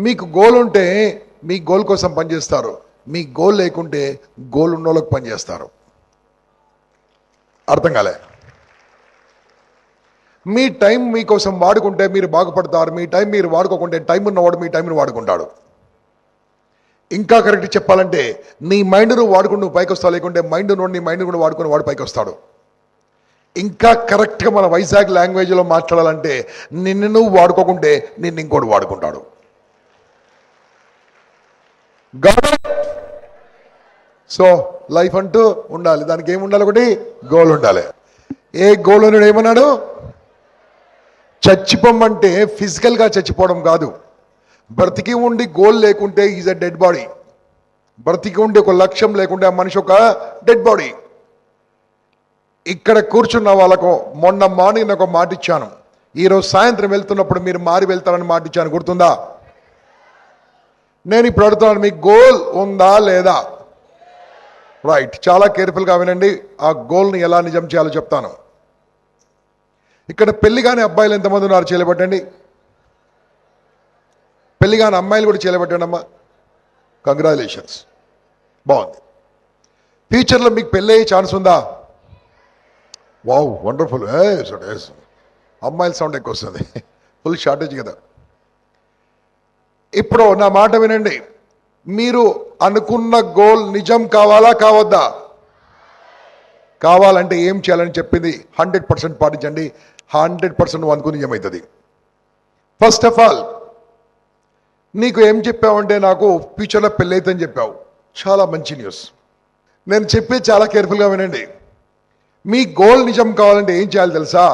మీకు గోల్ ఉంటే మీ గోల్ కోసం పనిచేస్తారు, మీ గోల్ లేకుంటే గోల్ ఉన్న వాళ్ళకి పనిచేస్తారు. అర్థం కాలే? మీ టైం మీకోసం వాడుకుంటే మీరు బాగుపడతారు, మీ టైం మీరు వాడుకోకుంటే టైం ఉన్నవాడు మీ టైంని వాడుకుంటాడు. ఇంకా కరెక్ట్ చెప్పాలంటే నీ మైండ్ నువ్వు వాడుకుని నువ్వు పైకి వస్తావు, లేకుంటే మైండ్ నోడు నీ మైండ్ కూడా వాడుకుని వాడు పైకి వస్తాడు. ఇంకా కరెక్ట్గా మన వైజాగ్ లాంగ్వేజ్లో మాట్లాడాలంటే నిన్ను నువ్వు వాడుకోకుంటే నిన్ను ఇంకోటి వాడుకుంటాడు. సో లైఫ్ అంటూ ఉండాలి, దానికి ఏమి ఉండాలి? ఒకటి గోల్ ఉండాలి. ఏ గోల్ అని ఏమన్నాడు? చచ్చిపోమంటే ఫిజికల్గా చచ్చిపోవడం కాదు. బ్రతికి ఉండి గోల్ లేకుంటే ఈజ్ అ డెడ్ బాడీ. బ్రతికి ఉండి ఒక లక్ష్యం లేకుంటే ఆ మనిషి ఒక డెడ్ బాడీ. ఇక్కడ కూర్చున్న వాళ్ళకు మొన్న మార్నింగ్ ఒక మాట ఇచ్చాను, ఈరోజు సాయంత్రం వెళ్తున్నప్పుడు మీరు మారి వెళ్తారని మాట ఇచ్చాను, గుర్తుందా? నేను ఇప్పుడు అడుగుతున్నాను, మీకు గోల్ ఉందా లేదా? రైట్, చాలా కేర్ఫుల్గా వినండి. ఆ గోల్ని ఎలా నిజం చేయాలో చెప్తాను. ఇక్కడ పెళ్లి కాని అబ్బాయిలు ఎంతమంది ఉన్నారు? చేయలేబట్టండి. పెళ్లి కాని అమ్మాయిలు కూడా చేయలేబట్టండి అమ్మా. కంగ్రాచులేషన్స్, బాగుంది. ఫ్యూచర్లో మీకు పెళ్ళి అయ్యే ఛాన్స్ ఉందా? Wow, wonderful. అమ్మాయిల సౌండ్ ఎక్కువ వస్తుంది, ఫుల్ షార్టేజ్ కదా. ఇప్పుడు నా మాట వినండి, మీరు అనుకున్న గోల్ నిజం కావాలా కావద్దా? కావాలంటే ఏం చేయాలని చెప్పింది 100% పాటించండి. 100% నువ్వు అనుకుని నిజమవుతుంది. ఫస్ట్ ఆఫ్ ఆల్ నీకు ఏం చెప్పావంటే, నాకు ఫ్యూచర్లో పెళ్ళి అవుతుందని చెప్పావు. చాలా మంచి న్యూస్. నేను చెప్పేది చాలా కేర్ఫుల్గా వినండి. మీ గోల్ నిజం కావాలంటే ఏం చేయాలి తెలుసా?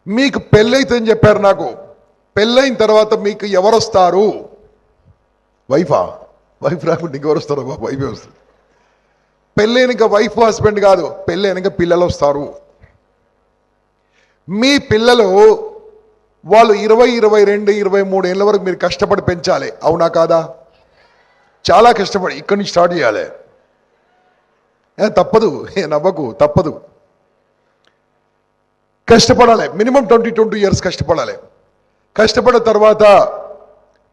మీకు పెళ్ళి అవుతుందని చెప్పారు నాకు. పెళ్ళైన తర్వాత మీకు ఎవరు వస్తారు? వైఫా? వైఫ్ రాకుండా ఇంకెవరు వస్తారు? వైఫే వస్తుంది. పెళ్ళైనక వైఫ్ హస్బెండ్ కాదు, పెళ్ళైనక పిల్లలు వస్తారు. మీ పిల్లలు వాళ్ళు 20, 22, 23 ఏళ్ళ వరకు మీరు కష్టపడి పెంచాలి, అవునా కాదా? చాలా కష్టపడి ఇక్కడి నుంచి స్టార్ట్ చేయాలి. తప్పదు, నవ్వకు, తప్పదు. కష్టపడాలి. మినిమం 22 ఇయర్స్ కష్టపడాలి. కష్టపడిన తర్వాత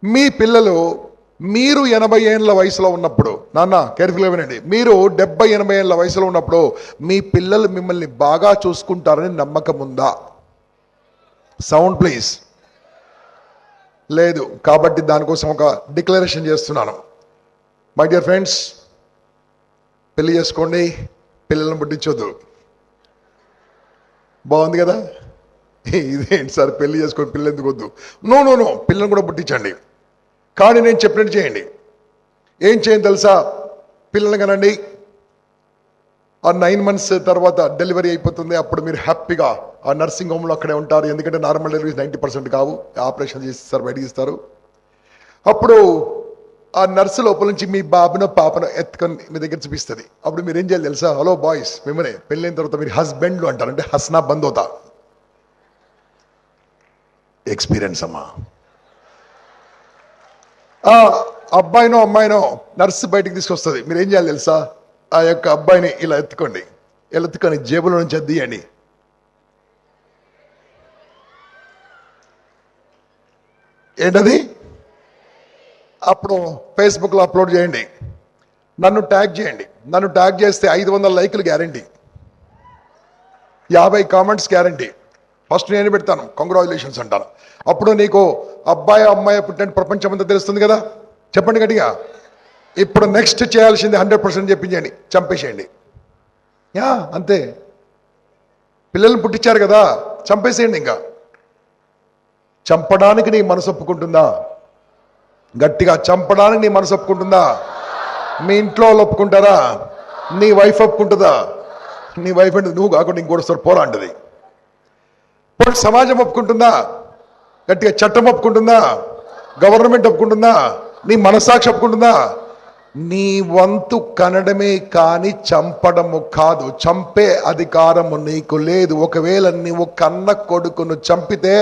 మీ పిల్లలు మీరు 80 ఏళ్ళ వయసులో ఉన్నప్పుడు, నాన్న కేర్ఫుల్గా వినండి, మీరు 70, 80 ఏళ్ళ వయసులో ఉన్నప్పుడు మీ పిల్లలు మిమ్మల్ని బాగా చూసుకుంటారని నమ్మకం ఉందా? Sound please. లేదు. కాబట్టి దానికోసం ఒక డిక్లరేషన్ చేస్తున్నాను. మై డియర్ ఫ్రెండ్స్, పెళ్లి చేసుకోండి, పిల్లలను పుట్టించొద్దు. బాగుంది కదా? ఇదేంటి సార్ పెళ్లి చేసుకొని పిల్లలు ఎందుకు వద్దు? నో, పిల్లలను కూడా పుట్టించండి, కానీ నేను చెప్పినట్టు చేయండి. ఏం చేయండి తెలుసా? పిల్లలు కనండి, ఆ 9 months తర్వాత డెలివరీ అయిపోతుంది. అప్పుడు మీరు హ్యాపీగా ఆ నర్సింగ్ హోమ్లో అక్కడే ఉంటారు. ఎందుకంటే నార్మల్ డెలివరీ 90% కావు, ఆపరేషన్ చేస్తారు, బయటికి ఇస్తారు. అప్పుడు ఆ నర్సు లోపల నుంచి మీ బాబునో పాపనో ఎత్తుకొని మీ దగ్గర చూపిస్తుంది. అప్పుడు మీరు ఏం చేయాలి తెలుసా? హలో బాయ్స్, మిమ్మల్ని పెళ్ళైన తర్వాత మీరు హస్బెండ్లు అంటారు, అంటే హస్నా బంద్ అవుతా. ఎక్స్పీరియన్స్ అమ్మా. ఆ అబ్బాయినో అమ్మాయినో నర్సు బయటికి తీసుకొస్తుంది. మీరు ఏం చేయాలి తెలుసా? ఆ యొక్క అబ్బాయిని ఇలా ఎత్తుకోండి, ఇలా ఎత్తుకొని జేబులో నుంచి అద్దీయండి. ఏంటది? అప్పుడు ఫేస్బుక్లో అప్లోడ్ చేయండి, నన్ను ట్యాగ్ చేయండి. నన్ను ట్యాగ్ చేస్తే 500 లైకులు గ్యారంటీ, 50 కామెంట్స్ గ్యారంటీ. ఫస్ట్ నేను పెడతాను, కంగ్రాచులేషన్స్ అంటాను. అప్పుడు నీకు అబ్బాయి అమ్మాయి పుట్టిన ప్రపంచం అంతా తెలుస్తుంది కదా. చెప్పండి గట్టిగా. ఇప్పుడు నెక్స్ట్ చేయాల్సింది 100% చెప్పించండి, చంపేసేయండి. అంతే. పిల్లల్ని పుట్టించారు కదా, చంపేసేయండి. ఇంకా చంపడానికి నీ మనసు ఒప్పుకుంటుందా? గట్టిగా, చంపడానికి నీ మనసు ఒప్పుకుంటుందా? మీ ఇంట్లో వాళ్ళు ఒప్పుకుంటారా? నీ వైఫ్ ఒప్పుకుంటుందా? నీ వైఫ్ అంటే నువ్వు కాకుండా ఇంకోటి వస్తారు పోరా అంటది. సమాజం ఒప్పుకుంటుందా? గట్టిగా. చట్టం ఒప్పుకుంటుందా? గవర్నమెంట్ ఒప్పుకుంటుందా? నీ మనస్సాక్షి ఒప్పుకుంటుందా? నీ వంతు కనడమే కానీ చంపడము కాదు. చంపే అధికారము నీకు లేదు. ఒకవేళ నీవు కన్న కొడుకును చంపితే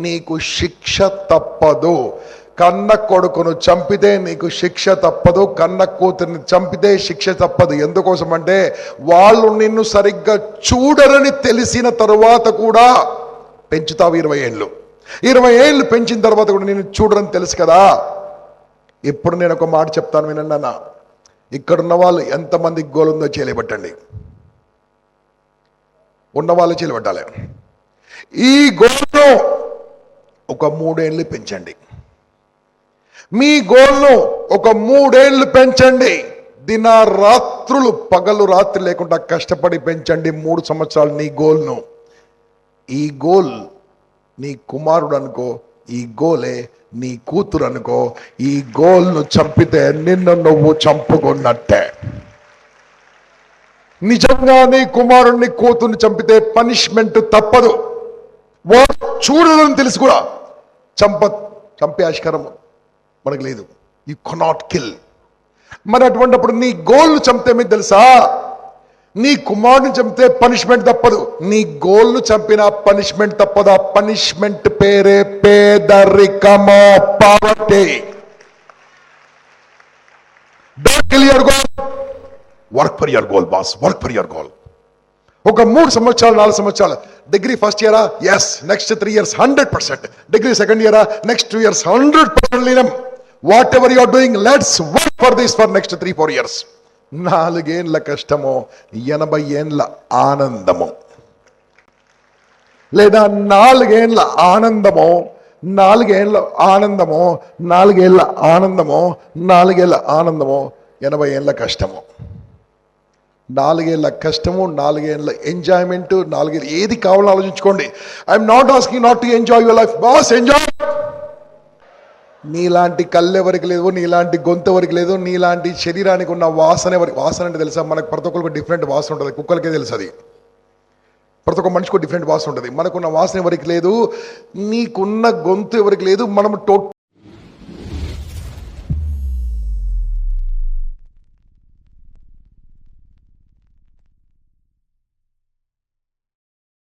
నీకు శిక్ష తప్పదు. కన్న కొడుకును చంపితే నీకు శిక్ష తప్పదు. కన్న కూతురిని చంపితే శిక్ష తప్పదు. ఎందుకోసం అంటే వాళ్ళు నిన్ను సరిగ్గా చూడరని తెలిసిన తరువాత కూడా పెంచుతావు 20 ఏళ్ళు. 20 ఏళ్ళు పెంచిన తర్వాత కూడా నేను చూడడం తెలుసు కదా. ఇప్పుడు నేను ఒక మాట చెప్తాను వినండి అన్న. ఇక్కడున్న వాళ్ళు ఎంతమందికి గోల్ ఉందో చేయలేబట్టండి. ఉన్నవాళ్ళు చేయలేబట్టాలి. ఈ గోల్ను ఒక 3 ఏళ్ళు పెంచండి. మీ గోల్ను ఒక 3 ఏళ్ళు పెంచండి. దినరాత్రులు పగలు రాత్రి లేకుండా కష్టపడి పెంచండి. 3 సంవత్సరాలు నీ గోల్ను. ఈ గోల్ నీ కుమారుడు అనుకో, ఈ గోలే నీ కూతురు అనుకో. ఈ గోల్ను చంపితే నిన్ను నువ్వు చంపుకున్నట్టే. నిజంగా నీ కుమారుడిని కూతుర్ని చంపితే పనిష్మెంట్ తప్పదు. వాడు చూడదని తెలుసు కూడా చంపే ఆస్కారం మనకు లేదు. You cannot kill. మరి అటువంటిప్పుడు నీ గోల్ను చంపితే మీకు తెలుసా, నీ కుమారుడిని చంపితే పనిష్మెంట్ తప్పదు. నీ గోల్ను చంపిన పనిష్మెంట్ తప్పదు. ఆ పనిష్మెంట్ పేరే పేదరికమో, poverty. Don't kill your goal, work for your goal boss, work for your goal. ఒక 3 సంవత్సరాలు 4 సంవత్సరాలు డిగ్రీ ఫస్ట్ ఇయరా, yes. Next 3 years 100%. Degree second ఇయరా, నెక్స్ట్ 2 years 100% లీనం. Whatever you are doing, let's work for this for next 3-4 years. 4 ఏళ్ళ కష్టమో 80 ఏళ్ళ ఆనందము, లేదా 4 ఏళ్ళ ఆనందమో 4 ఏళ్ళ ఆనందమో 4 ఏళ్ళ ఆనందమో 4 ఏళ్ళ ఆనందమో 80 ఏళ్ళ కష్టము. 4 ఏళ్ళ కష్టము, 4 ఏళ్ళ ఎంజాయ్మెంట్, 4 ఏళ్ళు ఏది కావాలో ఆలోచించుకోండి. I'm not asking not to enjoy your life boss, enjoy. నీలాంటి కళ్ళు ఎవరికి లేదు, నీలాంటి గొంతు ఎవరికి లేదు, నీలాంటి శరీరానికి ఉన్న వాసన వాసన అంటే తెలుసా, మనకు ప్రతి ఒక్కరికి డిఫరెంట్ వాసన ఉంటుంది. కుక్కలకే తెలుసు అది. ప్రతి ఒక్క మనిషికి డిఫరెంట్ వాసన ఉంటుంది. మనకున్న వాసన ఎవరికి లేదు, నీకున్న గొంతు ఎవరికి లేదు. మనం